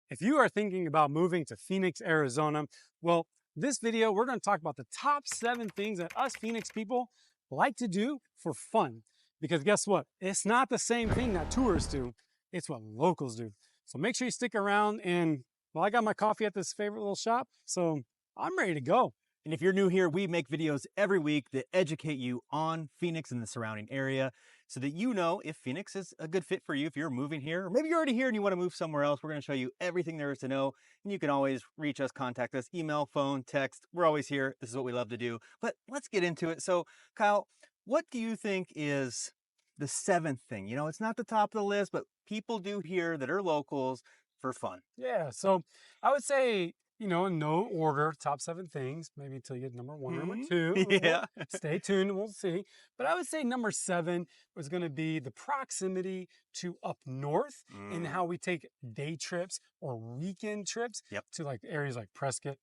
If you are thinking about moving to Phoenix, Arizona, well, this video, we're going to talk about the top 7 things that us Phoenix people like to do for fun. Because guess what? It's not the same thing that tourists do. It's what locals do. So make sure you stick around and, well, I got my coffee at this favorite little shop, so I'm ready to go. And if you're new here, we make videos every week that educate you on Phoenix and the surrounding area so that you know if Phoenix is a good fit for you if you're moving here, or maybe you're already here and you want to move somewhere else. We're going to show you everything there is to know. And you can always reach us, contact us, email, phone, text. We're always here. This is what we love to do. But let's get into it. So, Kyle, what do you think is the 7th thing? You know, it's not the top of the list, but people do here that are locals for fun. Yeah, so I would say, in no order, top 7 things, maybe until you get number 1 or number 2. Yeah. Stay tuned, we'll see. But I would say number 7 was going to be the proximity to up north and how we take day trips or weekend trips to like areas like Prescott,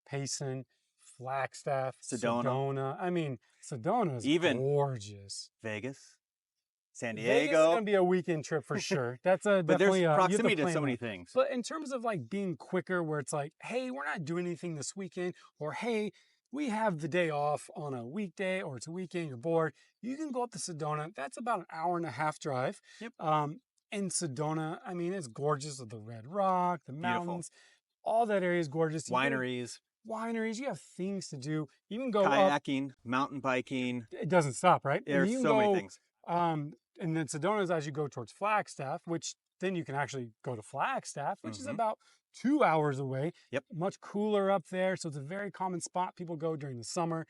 Payson, Flagstaff, Sedona. I mean, Sedona is gorgeous. Vegas. San Vegas is Diego. going to be a weekend trip for sure. That's a But definitely there's proximity to so many things. But in terms of like being quicker, where it's like, hey, we're not doing anything this weekend, or hey, we have the day off on a weekday, or it's a weekend, you're bored. You can go up to Sedona. That's about an hour-and-a-half drive. Yep. In Sedona, I mean, it's gorgeous with the red rock, the mountains, all that area is gorgeous. Wineries. You have things to do. You can go kayaking, mountain biking. It doesn't stop, right? There's so many things. And then Sedona is as you go towards Flagstaff, which then you can actually go to Flagstaff, which is about 2 hours away. Yep. Much cooler up there. So it's a very common spot people go during the summer.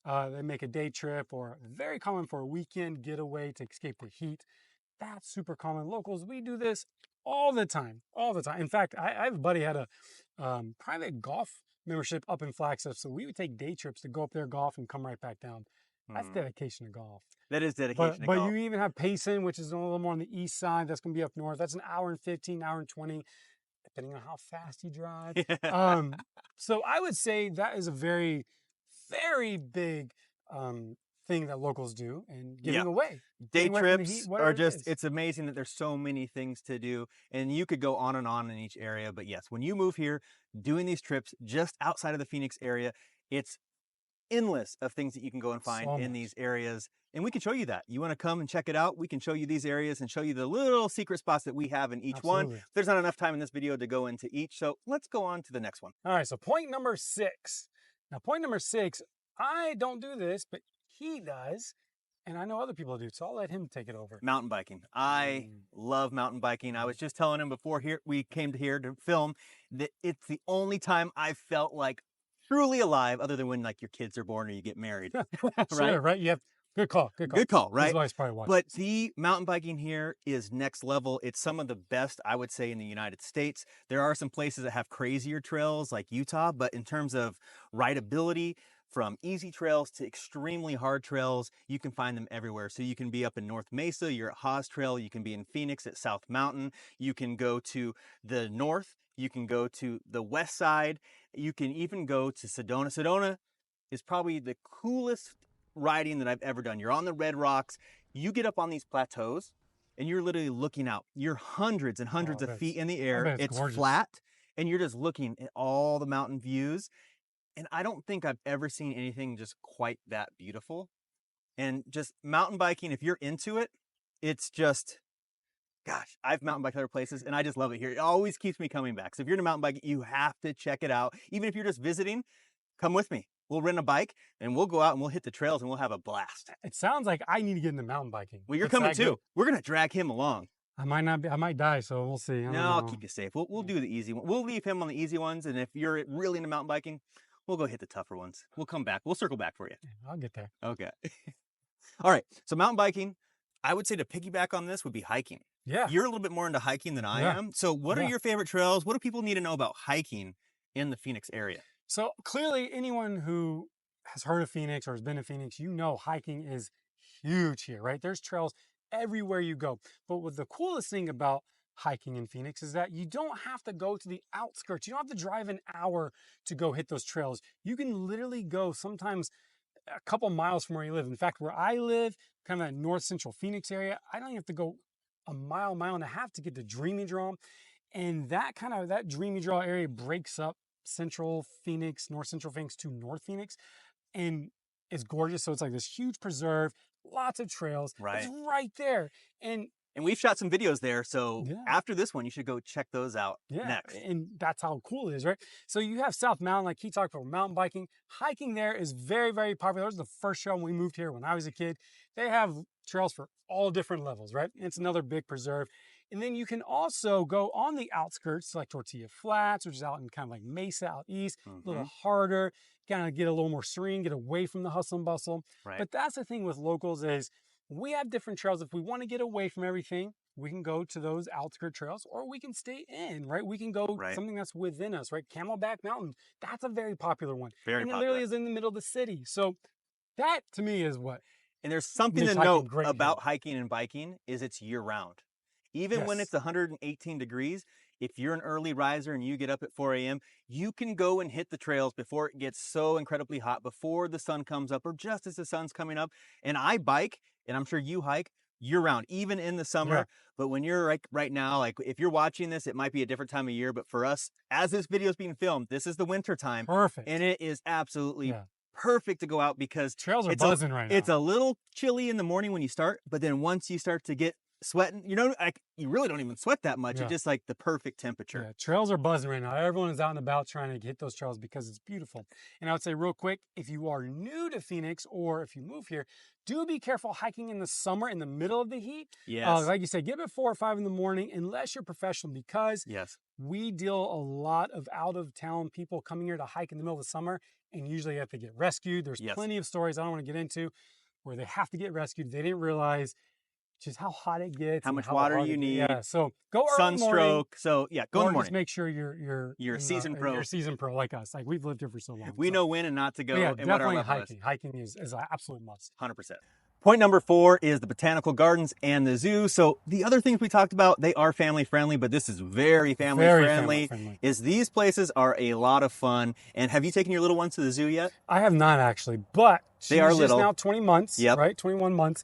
They make a day trip, or very common for a weekend getaway to escape the heat. That's super common. Locals, we do this all the time. In fact, I have a buddy had a private golf membership up in Flagstaff. So we would take day trips to go up there, golf, and come right back down. That's dedication to golf. That is dedication to golf. But you even have Payson, which is a little more on the east side. That's going to be up north. That's an hour and 15, hour and 20, depending on how fast you drive. So I would say that is a very, very big thing that locals do, and getting away. Day trips are just, it's amazing that there's so many things to do, and you could go on and on in each area. But yes, when you move here, doing these trips just outside of the Phoenix area, it's endless of things that you can go and find in these areas. And we can show you that. You want to come and check it out, we can show you these areas and show you the little secret spots that we have in each one. There's not enough time in this video to go into each, so let's go on to the next one. All right, so point number 6. Now, point number 6, I don't do this, but he does, and I know other people do, so I'll let him take it over. Mountain biking. I love mountain biking. I was just telling him before we came to here to film that it's the only time I felt like truly alive, other than when like your kids are born or you get married. Sure, right? You have good call, right? His wife's probably watching. But the mountain biking here is next level. It's some of the best, I would say, in the United States. There are some places that have crazier trails like Utah, but in terms of rideability, from easy trails to extremely hard trails, you can find them everywhere. So you can be up in North Mesa, you're at Haas Trail, you can be in Phoenix at South Mountain, you can go to the north, you can go to the west side, you can even go to Sedona. Sedona is probably the coolest riding that I've ever done. You're on the red rocks, you get up on these plateaus, and you're literally looking out. You're hundreds and hundreds of feet in the air. It's flat, and you're just looking at all the mountain views. And I don't think I've ever seen anything just quite that beautiful. And just mountain biking, if you're into it, it's just, gosh, I've mountain biked other places and I just love it here. It always keeps me coming back. So if you're into mountain biking, you have to check it out. Even if you're just visiting, come with me. We'll rent a bike and we'll go out and we'll hit the trails and we'll have a blast. It sounds like I need to get into mountain biking. Well, you're coming too. We're going to drag him along. I might die, so we'll see. No, I'll keep you safe. We'll do the easy one. We'll leave him on the easy ones. And if you're really into mountain biking, we'll go hit the tougher ones. We'll come back. We'll circle back for you. I'll get there. Okay. All right. So mountain biking, I would say to piggyback on this would be hiking. Yeah. You're a little bit more into hiking than I am. So what are your favorite trails? What do people need to know about hiking in the Phoenix area? So clearly anyone who has heard of Phoenix or has been to Phoenix, you know hiking is huge here, right? There's trails everywhere you go. But what the coolest thing about hiking in Phoenix is that you don't have to go to the outskirts. You don't have to drive an hour to go hit those trails. You can literally go sometimes a couple miles from where you live. In fact, where I live, kind of that north central Phoenix area, I don't even have to go a mile and a half to get to Dreaming Drum. And that dreamy draw area breaks up central Phoenix, north central Phoenix to North Phoenix. And it's gorgeous. So it's like this huge preserve, lots of trails. Right. It's right there. And we've shot some videos there. So yeah. after this one, you should go check those out next. And that's how cool it is, right? So you have South Mountain, like he talked about, mountain biking. Hiking there is very, very popular. That was the first trail when we moved here when I was a kid. They have trails for all different levels, right? It's another big preserve. And then you can also go on the outskirts, like Tortilla Flats, which is out in kind of like Mesa out east, a little harder, kind of get a little more serene, get away from the hustle and bustle. Right. But that's the thing with locals is we have different trails. If we want to get away from everything, we can go to those outskirt trails, or we can stay in, right? We can go something that's within us, right? Camelback Mountain, that's a very popular one. Very and popular. It literally is in the middle of the city. So that to me is what. And there's something to note about hiking and biking is it's year round. Even when it's 118 degrees, if you're an early riser and you get up at 4 a.m., you can go and hit the trails before it gets so incredibly hot, before the sun comes up or just as the sun's coming up. And I bike, and I'm sure you hike year round, even in the summer. Yeah. But when you're like right now, like if you're watching this, it might be a different time of year. But for us, as this video is being filmed, this is the winter time. Perfect. And it is absolutely perfect to go out because trails are buzzing right now. It's a little chilly in the morning when you start, but then once you start to get sweating, you know, like you really don't even sweat that much. It's just like the perfect temperature. Yeah, trails are buzzing right now. Everyone is out and about trying to hit those trails because it's beautiful. And I would say real quick, if you are new to Phoenix or if you move here, do be careful hiking in the summer in the middle of the heat. Yes. Like you said, get up at 4 or 5 in the morning unless you're professional, because we deal a lot of out-of-town people coming here to hike in the middle of the summer, and usually you have to get rescued. There's plenty of stories I don't want to get into where they have to get rescued. They didn't realize just how hot it gets, how much water you need. Yeah, so go early sunstroke. Morning, so yeah, go in the morning. Just make sure you're a seasoned pro. You're a seasoned pro like us. Like we've lived here for so long. We know when and not to go. Yeah, and definitely what our hiking. Hiking is an absolute must. 100%. Point number 4 is the botanical gardens and the zoo. So the other things we talked about, they are family friendly, but this is very family friendly. Is these places are a lot of fun. And have you taken your little ones to the zoo yet? I have not actually, but they are little. She's now 20 months, right? 21 months.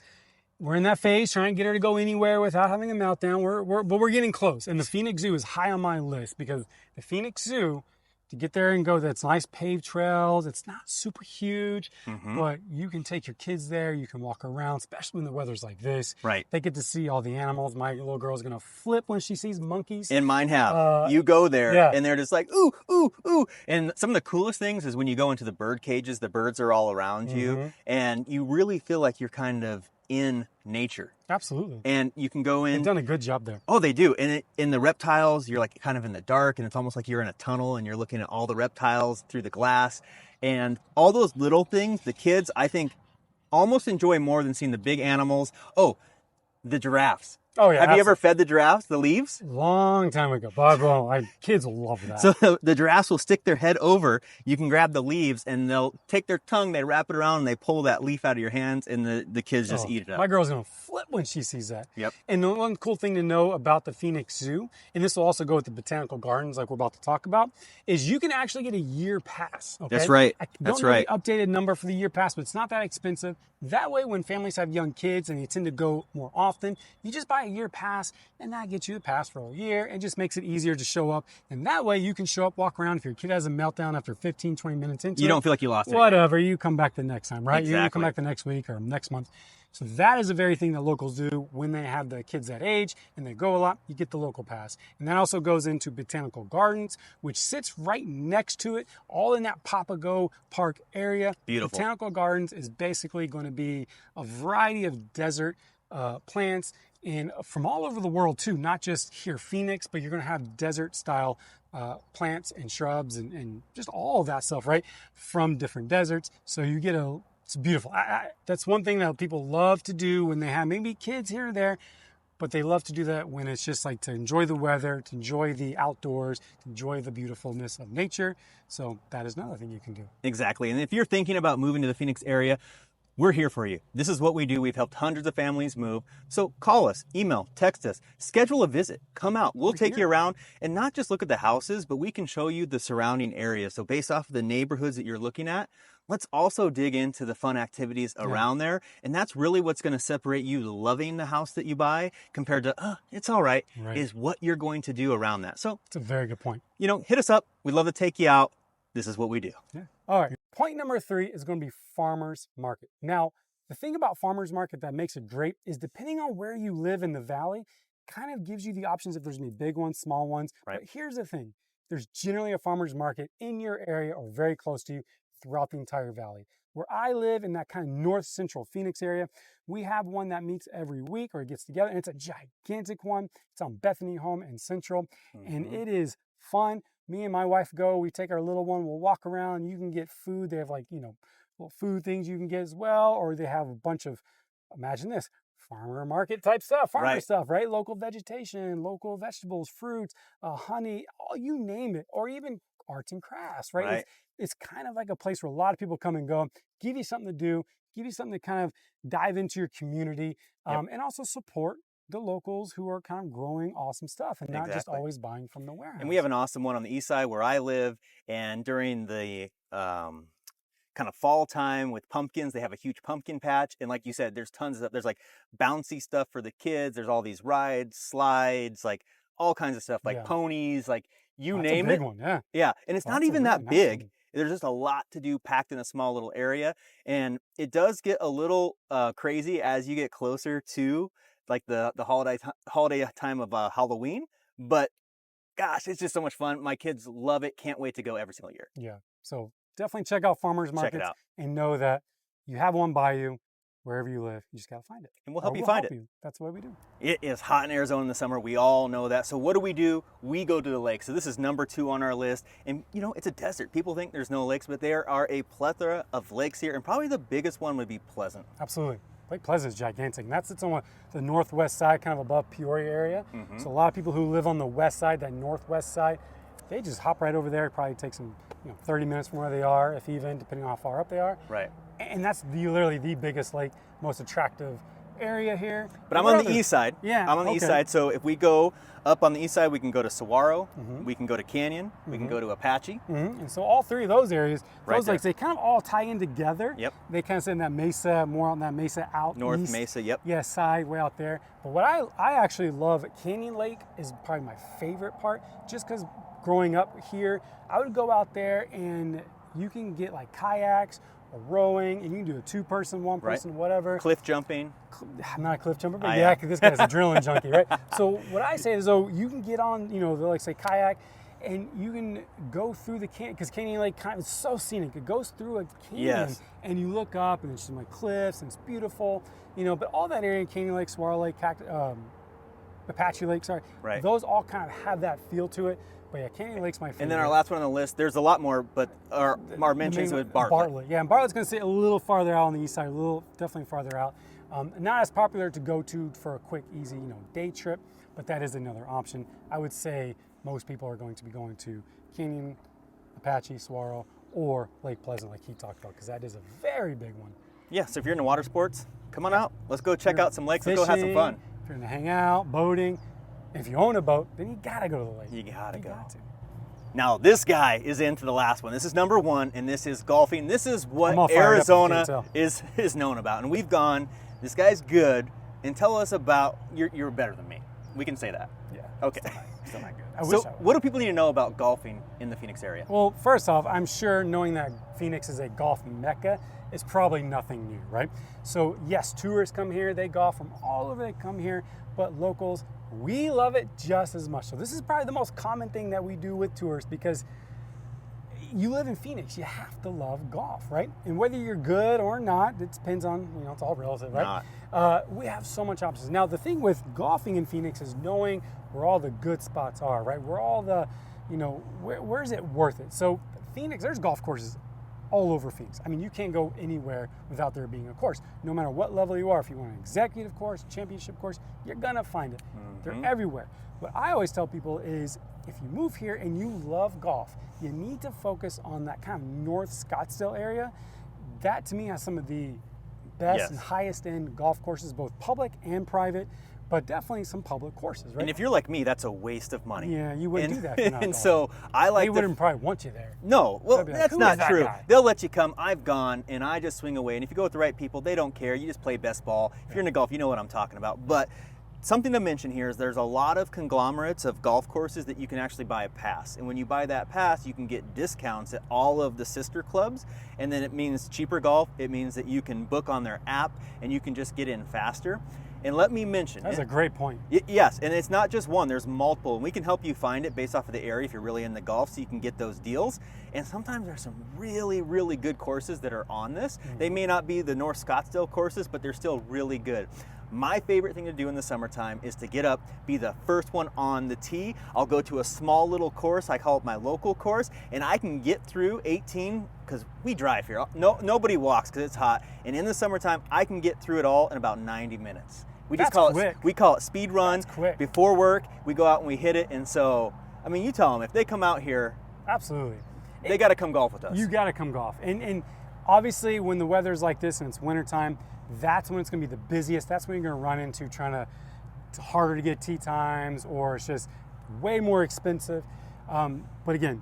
We're in that phase, trying to get her to go anywhere without having a meltdown. But we're getting close. And the Phoenix Zoo is high on my list because the Phoenix Zoo, to get there and go, that's nice paved trails. It's not super huge, but you can take your kids there. You can walk around, especially when the weather's like this. Right. They get to see all the animals. My little girl's going to flip when she sees monkeys. And mine have. You go there and they're just like, ooh, ooh, ooh. And some of the coolest things is when you go into the bird cages, the birds are all around you. And you really feel like you're kind of in nature. Absolutely. And you can go in. They've done a good job there. Oh, they do. And in the reptiles, you're like kind of in the dark, and it's almost like you're in a tunnel and you're looking at all the reptiles through the glass. And all those little things, the kids, I think, almost enjoy more than seeing the big animals. Oh, the giraffes. Oh, yeah. Have you ever fed the giraffes the leaves? Long time ago. But kids will love that. So the giraffes will stick their head over. You can grab the leaves and they'll take their tongue, they wrap it around, and they pull that leaf out of your hands, and the kids just eat it up. My girl's going to flip when she sees that. Yep. And the one cool thing to know about the Phoenix Zoo, and this will also go with the botanical gardens like we're about to talk about, is you can actually get a year pass. Okay? That's right. I don't know the updated number for the year pass, but it's not that expensive. That way, when families have young kids and they tend to go more often, you just buy a year pass, and that gets you the pass for a year. It just makes it easier to show up. And that way, you can show up, walk around. If your kid has a meltdown after 15, 20 minutes into it, you don't feel like you lost it. Whatever, you come back the next time, right? Exactly. You come back the next week or next month. So that is a very thing that locals do when they have the kids that age and they go a lot, you get the local pass. And that also goes into Botanical Gardens, which sits right next to it, all in that Papago Park area. Beautiful. Botanical Gardens is basically going to be a variety of desert plants and from all over the world too, not just here Phoenix, but you're going to have desert style plants and shrubs and just all of that stuff, right? From different deserts. So you get it's beautiful. That's one thing that people love to do when they have maybe kids here or there, but they love to do that when it's just like to enjoy the weather, to enjoy the outdoors, to enjoy the beautifulness of nature. So that is another thing you can do. Exactly. And if you're thinking about moving to the Phoenix area, We're here for you. This is what we do. We've helped hundreds of families move. So call us, email, text us, schedule a visit. Come out. We'll take you around and not just look at the houses, but we can show you the surrounding areas. So based off of the neighborhoods that you're looking at, let's also dig into the fun activities around there. And that's really what's going to separate you loving the house that you buy compared to, it's all right, is what you're going to do around that. So it's a very good point. You know, hit us up. We'd love to take you out. This is what we do. Yeah. All right. Point number 3 is going to be farmers market. Now, the thing about farmers market that makes it great is depending on where you live in the valley, kind of gives you the options if there's going to be big ones, small ones. Right. But here's the thing. There's generally a farmers market in your area or very close to you throughout the entire valley. Where I live in that kind of north central Phoenix area, we have one that meets every week or it gets together, and it's a gigantic one. It's on Bethany Home and Central, and it is fun. Me and my wife go, we take our little one, we'll walk around, you can get food. They have like, little food things you can get as well, or they have a bunch of, imagine this, farmer market type stuff, farmer stuff, right? Local vegetation, local vegetables, fruits, honey, you name it, or even arts and crafts, right? It's kind of like a place where a lot of people come and go, give you something to do, give you something to kind of dive into your community, and also support the locals who are kind of growing awesome stuff and not just always buying from the warehouse. And we have an awesome one on the east side where I live, and during the kind of fall time with pumpkins, they have a huge pumpkin patch, and like you said, there's tons of, there's like bouncy stuff for the kids, there's all these rides, slides, like all kinds of stuff, like ponies, like you name it. That's a big one, and it's not even that big. There's just a lot to do packed in a small little area, and it does get a little crazy as you get closer to like the holiday time of Halloween, but gosh, it's just so much fun. My kids love it. Can't wait to go every single year. Yeah, so definitely check out farmers markets and know that you have one by you wherever you live. You just got to find it. And we'll help you find it. That's what we do. It is hot in Arizona in the summer. We all know that. So what do? We go to the lake. So this is number 2 on our list. And it's a desert. People think there's no lakes, but there are a plethora of lakes here. And probably the biggest one would be Pleasant. Absolutely. Lake Pleasant is gigantic, and it's on the northwest side, kind of above Peoria area. So a lot of people who live on the west side, that northwest side, they just hop right over there. It probably takes them 30 minutes from where they are, if even, depending on how far up they are. Right. And that's literally the biggest lake, most attractive area here. But I'm on the east side. Yeah. I'm on the east side. So if we go up on the east side, we can go to Saguaro, we can go to Canyon, we can go to Apache. And so all 3 of those areas, those lakes, they kind of all tie in together. Yep. They kind of sit in that mesa, more on that mesa out North east. Mesa, yep. Yeah, side, way out there. But what I actually love, Canyon Lake is probably my favorite part, just because growing up here, I would go out there and you can get like kayaks, or rowing, and you can do a 2-person, 1-person, whatever. Cliff jumping. I'm not a cliff jumper, but this guy's a adrenaline junkie, right? So what I say is, you can get on, like say kayak, and you can go through the canyon, because Canyon Lake is so scenic. It goes through a canyon, and you look up, and there's some like cliffs, and it's beautiful, But all that area, Canyon Lake, Saguaro Lake, Apache Lake, those all kind of have that feel to it. But yeah, Canyon Lake's my favorite. And then our last one on the list, there's a lot more, but our mentions with Bartlett. Yeah, and Bartlett's going to sit a little farther out on the east side, definitely farther out. Not as popular to go to for a quick, easy, day trip, but that is another option. I would say most people are going to be going to Canyon, Apache, Saguaro, or Lake Pleasant, like he talked about, because that is a very big one. Yeah, so if you're into water sports, come on out. Let's go check out some lakes. Let's go have some fun. If you're going to hang out, boating, if you own a boat, then you got to go to the lake. You got to. Now, this guy is into the last one. This is number 1, and this is golfing. This is what Arizona is known about. And we've gone, this guy's good, and tell us about, you're better than me. We can say that. Yeah. Okay. Still not good. So what do people need to know about golfing in the Phoenix area? Well, first off, I'm sure knowing that Phoenix is a golf mecca is probably nothing new, right? So yes, tourists come here, they golf from all over, they come here, but locals, we love it just as much. So this is probably the most common thing that we do with tourists, because you live in Phoenix, you have to love golf, right? And whether you're good or not, it depends on, it's all relative, right? We have so much options. Now, the thing with golfing in Phoenix is knowing where all the good spots are, right? Where all the, where is it worth it? So Phoenix, there's golf courses all over Phoenix. I mean, you can't go anywhere without there being a course. No matter what level you are, if you want an executive course, championship course, you're gonna find it. They're everywhere. What I always tell people is, if you move here and you love golf, you need to focus on that kind of North Scottsdale area. That to me has some of the best and highest end golf courses, both public and private, but definitely some public courses, right? And if you're like me, that's a waste of money. Yeah, you wouldn't do that. If you're not And golfing. so I like they wouldn't probably want you there. No, well, They'll be like, that's "Who not is that true. guy?" They'll let you come. I've gone, and I just swing away. And if you go with the right people, they don't care. You just play best ball. If you're into golf, you know what I'm talking about. But something to mention here is there's a lot of conglomerates of golf courses that you can actually buy a pass. And when you buy that pass, you can get discounts at all of the sister clubs. And then it means cheaper golf. It means that you can book on their app, and you can just get in faster. And let me mention, That's a great point. Yes, and it's not just one, there's multiple. And we can help you find it based off of the area if you're really into golf, so you can get those deals. And sometimes there's some really, really good courses that are on this. They may not be the North Scottsdale courses, but they're still really good. My favorite thing to do in the summertime is to get up, be the first one on the tee. I'll go to a small little course, I call it my local course, and I can get through 18, because we drive here. Nobody walks because it's hot. And in the summertime, I can get through it all in about 90 minutes. We just call it, we call it speed run. That's quick. Before work, we go out and we hit it. And so, I mean, you tell them, if they come out here, Absolutely. they got to come golf with us. You got to come golf. And obviously, when the weather's like this and it's wintertime, that's when it's going to be the busiest. That's when you're going to run into it's harder to get tee times, or it's just way more expensive. But again,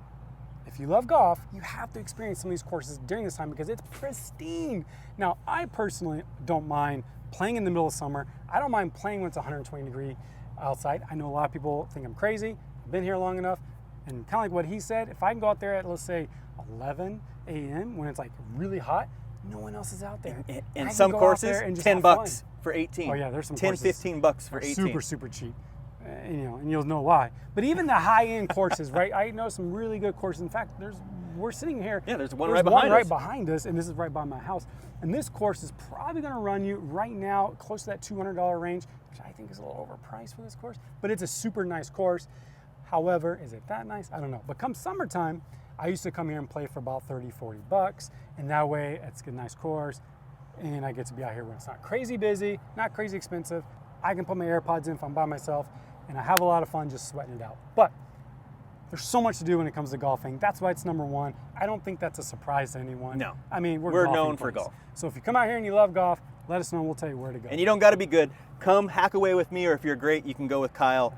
if you love golf, you have to experience some of these courses during this time because it's pristine. Now, I personally don't mind playing in the middle of summer. I don't mind playing when it's 120 degree outside. I know a lot of people think I'm crazy. I've been here long enough. And kind of like what he said, if I can go out there at, let's say, 11 a.m. when it's like really hot, no one else is out there. And some courses, $10 for 18. Oh yeah, there's some 10, courses $15 for 18. super, super cheap. And you'll know why. But even the high-end courses, right? I know some really good courses. In fact, we're sitting here. Yeah, there's one right behind us. And this is right by my house. And this course is probably going to run you right now close to that $200 range, which I think is a little overpriced for this course. But it's a super nice course. However, is it that nice? I don't know. But come summertime, I used to come here and play for about $30, $40. And that way, it's a nice course. And I get to be out here when it's not crazy busy, not crazy expensive. I can put my AirPods in if I'm by myself. And I have a lot of fun just sweating it out. But there's so much to do when it comes to golfing. That's why it's number one. I don't think that's a surprise to anyone. No. I mean, we're known for golf. So if you come out here and you love golf, let us know and we'll tell you where to go. And you don't got to be good. Come hack away with me, or if you're great, you can go with Kyle.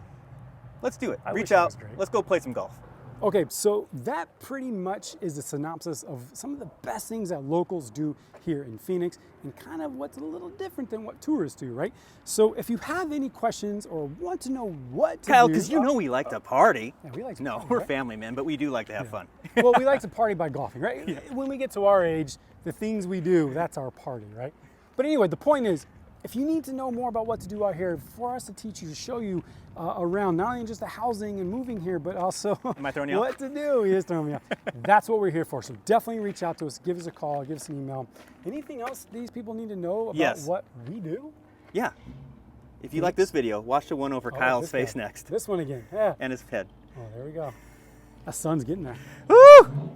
Let's do it. Reach out. Let's go play some golf. Okay, so that pretty much is the synopsis of some of the best things that locals do here in Phoenix and kind of what's a little different than what tourists do, right? So if you have any questions or want to know what to Kyle, do... because you know we like to party. Yeah, we like to No, party, we're right? family men, but we do like to have fun. Well, we like to party by golfing, right? Yeah. When we get to our age, the things we do, that's our party, right? But anyway, the point is, if you need to know more about what to do out here, for us to teach you, to show you around, not only just the housing and moving here, but also Am I throwing you what to do. He is throwing me off. That's what we're here for. So definitely reach out to us, give us a call, give us an email. Anything else these people need to know about what we do? Yeah. If you like this video, watch the one over Kyle's face next. This one again. Yeah. And his head. Oh, there we go. That sun's getting there. Woo!